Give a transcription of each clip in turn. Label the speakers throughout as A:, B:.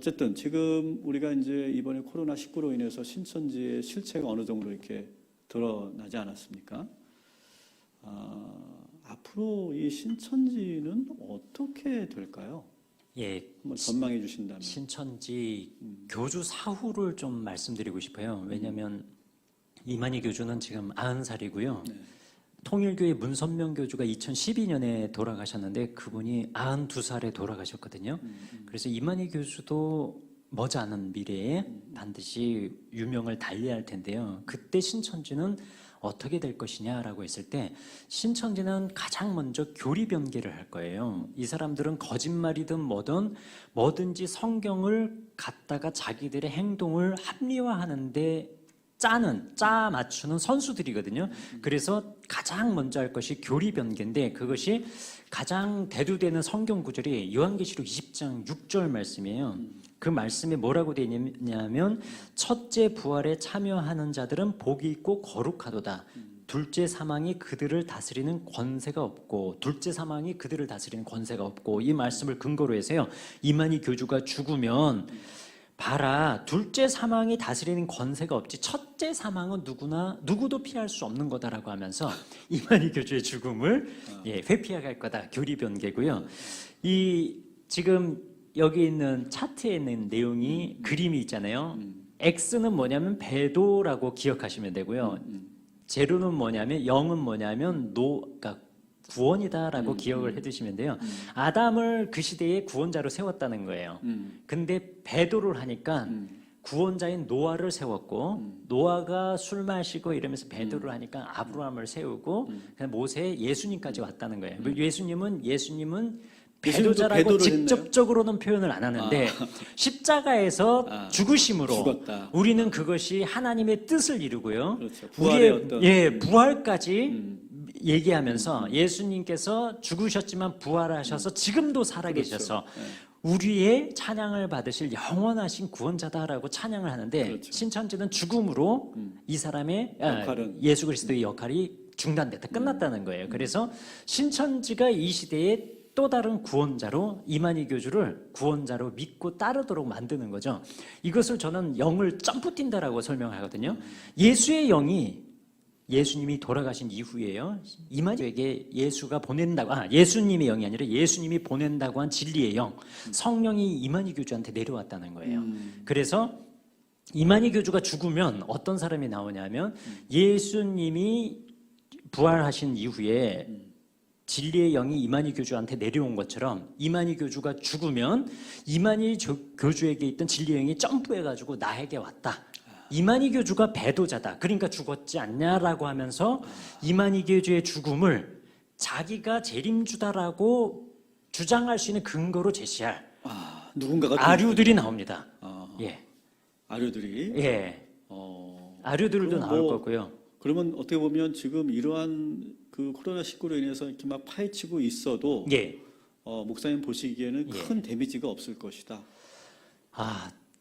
A: 어쨌든 지금 우리가 이제 이번에 코로나19로 인해서 신천지의 실체가 어느 정도 이렇게 드러나지 않았습니까? 앞으로 이 신천지는 어떻게 될까요?
B: 예,
A: 한번 전망해 주신다면.
B: 신천지 교주 사후를 좀 말씀드리고 싶어요. 왜냐하면 이만희 교주는 지금 90살이고요.
A: 네.
B: 통일교회 문선명 교주가 2012년에 돌아가셨는데 그분이 92살에 돌아가셨거든요. 그래서 이만희 교주도 머지않은 미래에 반드시 유명을 달리할 텐데요. 그때 신천지는 어떻게 될 것이냐라고 했을 때 신천지는 가장 먼저 교리 변개를 할 거예요. 이 사람들은 거짓말이든 뭐든지 성경을 갖다가 자기들의 행동을 합리화하는데 짜 맞추는 선수들이거든요. 그래서 가장 먼저 할 것이 교리 변개인데 그것이 가장 대두되는 성경 구절이 요한계시록 20장 6절 말씀이에요. 그 말씀에 뭐라고 되어 있냐면 첫째 부활에 참여하는 자들은 복이 있고 거룩하도다. 둘째 사망이 그들을 다스리는 권세가 없고 이 말씀을 근거로 해서요. 이만희 교주가 죽으면 봐라, 둘째 사망이 다스리는 권세가 없지 첫째 사망은 누구도 피할 수 없는 거다라고 하면서 이만희 교주의 죽음을 회피할 거다. 교리 변개고요. 이 지금 여기 있는 차트에 있는 내용이 그림이 있잖아요. X는 뭐냐면 배도라고 기억하시면 되고요. 제로는 뭐냐면 0은 뭐냐면 그러니까 구원이다라고 기억을 해두시면 돼요. 아담을 그 시대에 구원자로 세웠다는 거예요. 근데 배도를 하니까 구원자인 노아를 세웠고 노아가 술 마시고 이러면서 배도를 하니까 아브라함을 세우고 모세 예수님까지 왔다는 거예요. 예수님은 배도자라고 직접적으로는 표현을 안 하는데 십자가에서 죽으심으로
A: 죽었다.
B: 우리는 그것이 하나님의 뜻을 이루고요.
A: 그렇죠. 부활의
B: 우리의 부활까지 얘기하면서 예수님께서 죽으셨지만 부활하셔서 지금도 살아계셔서
A: 그렇죠.
B: 우리의 찬양을 받으실 영원하신 구원자다라고 찬양을 하는데
A: 그렇죠.
B: 신천지는 죽음으로 이 사람의 예수 그리스도의 역할이 중단됐다 끝났다는 거예요. 그래서 신천지가 이 시대에 또 다른 구원자로 이만희 교주를 구원자로 믿고 따르도록 만드는 거죠. 이것을 저는 영을 점프 뛴다라고 설명하거든요. 예수의 영이 예수님이 돌아가신 이후에요. 이만희에게 예수가 보낸다고 예수님의 영이 아니라 예수님이 보낸다고 한 진리의 영 성령이 이만희 교주한테 내려왔다는 거예요. 그래서 이만희 교주가 죽으면 어떤 사람이 나오냐면 예수님이 부활하신 이후에 진리의 영이 이만희 교주한테 내려온 것처럼 이만희 교주가 죽으면 이만희 교주에게 있던 진리의 영이 점프해가지고 나에게 왔다. 이만희 교주가 배도자다. 그러니까 죽었지 않냐라고 하면서 이만희 교주의 죽음을 자기가 재림주다라고 주장할 수 있는 근거로 제시할
A: 누군가가
B: 아류들이 나옵니다. 예.
A: 아류들이.
B: 예. 아류들도 나올 거고요.
A: 그러면 어떻게 보면 지금 이러한 그 코로나19로 인해서 이렇게 막 파헤치고 있어도 목사님 보시기에는 큰 데미지가 없을 것이다.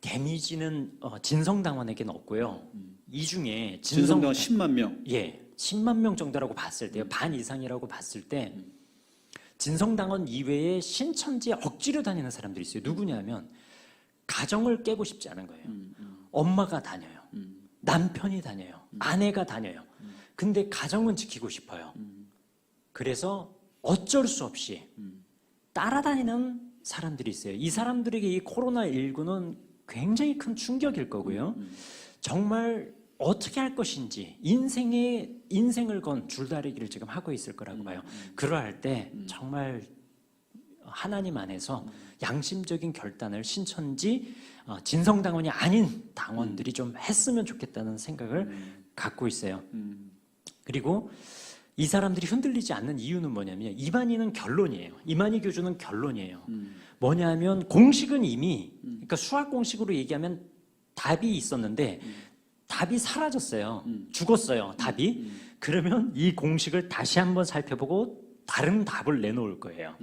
B: 데미지는 진성당원에게는 없고요. 이 중에
A: 진성당원 10만 명.
B: 10만 명 정도라고 봤을 때요. 반 이상이라고 봤을 때 진성당원 이외에 신천지에 억지로 다니는 사람들이 있어요. 누구냐면 가정을 깨고 싶지 않은 거예요. 엄마가 다녀요. 남편이 다녀요. 아내가 다녀요. 근데 가정은 지키고 싶어요. 그래서 어쩔 수 없이 따라다니는 사람들이 있어요. 이 사람들에게 이 코로나19는 굉장히 큰 충격일 거고요. 정말 어떻게 할 것인지 인생을 건 줄다리기를 지금 하고 있을 거라고 봐요. 그러할 때 정말 하나님 안에서 양심적인 결단을 신천지 진성당원이 아닌 당원들이 좀 했으면 좋겠다는 생각을 갖고 있어요. 그리고 이 사람들이 흔들리지 않는 이유는 뭐냐면 이만희 교주는 결론이에요. 뭐냐면 공식은 이미 그러니까 수학 공식으로 얘기하면 답이 있었는데 답이 사라졌어요. 죽었어요. 답이. 그러면 이 공식을 다시 한번 살펴보고 다른 답을 내놓을 거예요.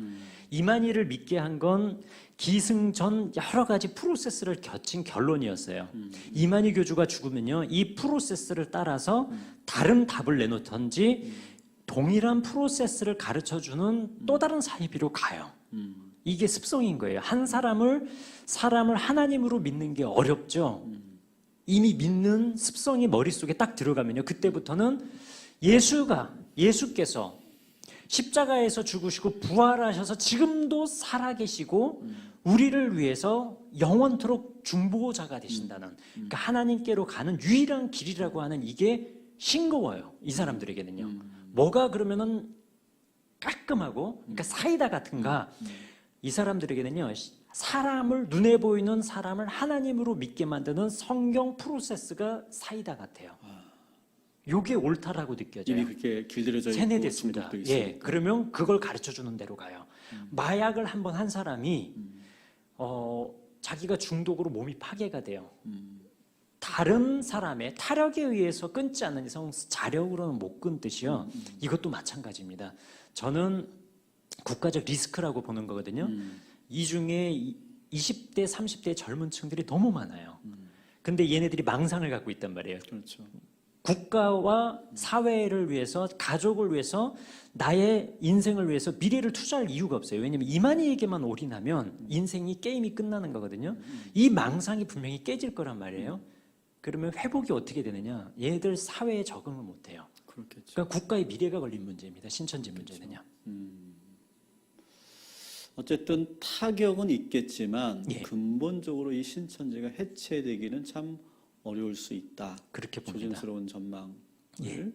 B: 이만희를 믿게 한 건 기승전 여러 가지 프로세스를 거친 결론이었어요. 이만희 교주가 죽으면요, 이 프로세스를 따라서 다른 답을 내놓던지 동일한 프로세스를 가르쳐주는 또 다른 사이비로 가요. 이게 습성인 거예요. 사람을 하나님으로 믿는 게 어렵죠. 이미 믿는 습성이 머릿속에 딱 들어가면요. 그때부터는 예수께서 십자가에서 죽으시고 부활하셔서 지금도 살아계시고 우리를 위해서 영원토록 중보자가 되신다는, 그러니까 하나님께로 가는 유일한 길이라고 하는 이게 싱거워요. 이 사람들에게는요. 뭐가 그러면은 깔끔하고, 그러니까 사이다 같은가? 이 사람들에게는요, 눈에 보이는 사람을 하나님으로 믿게 만드는 성경 프로세스가 사이다 같아요. 요게 옳다라고 느껴져요.
A: 이미 그렇게 길들여져 있고
B: 세뇌됐습니다.
A: 중독도
B: 예,
A: 있으니까.
B: 그러면 그걸 가르쳐 주는 대로 가요. 마약을 한번 한 사람이 자기가 중독으로 몸이 파괴가 돼요. 다른 사람의 타력에 의해서 끊지 않는 이상 자력으로는 못 끊듯이요. 이것도 마찬가지입니다. 저는 국가적 리스크라고 보는 거거든요. 이 중에 20대, 30대 젊은 층들이 너무 많아요. 근데 얘네들이 망상을 갖고 있단 말이에요.
A: 그렇죠.
B: 국가와 사회를 위해서, 가족을 위해서, 나의 인생을 위해서 미래를 투자할 이유가 없어요. 왜냐하면 이만희에게만 올인하면 인생이, 게임이 끝나는 거거든요. 이 망상이 분명히 깨질 거란 말이에요. 그러면 회복이 어떻게 되느냐? 얘들 사회에 적응을 못해요.
A: 그렇겠죠.
B: 그러니까 국가의 미래가 걸린 문제입니다. 신천지 문제는요.
A: 어쨌든 타격은 있겠지만
B: 예.
A: 근본적으로 이 신천지가 해체되기는 참 어려울 수 있다.
B: 그렇게 봅니다.
A: 조심스러운 전망을
B: 예.